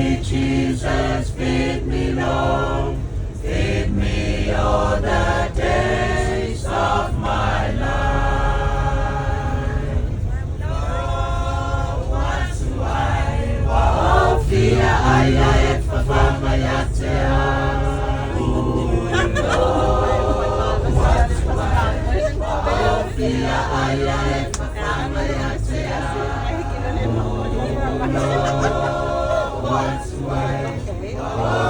Sweet Jesus, feed me long, feed me all the days of my life. Lord, what's why? Oh, fear I have for my What's why?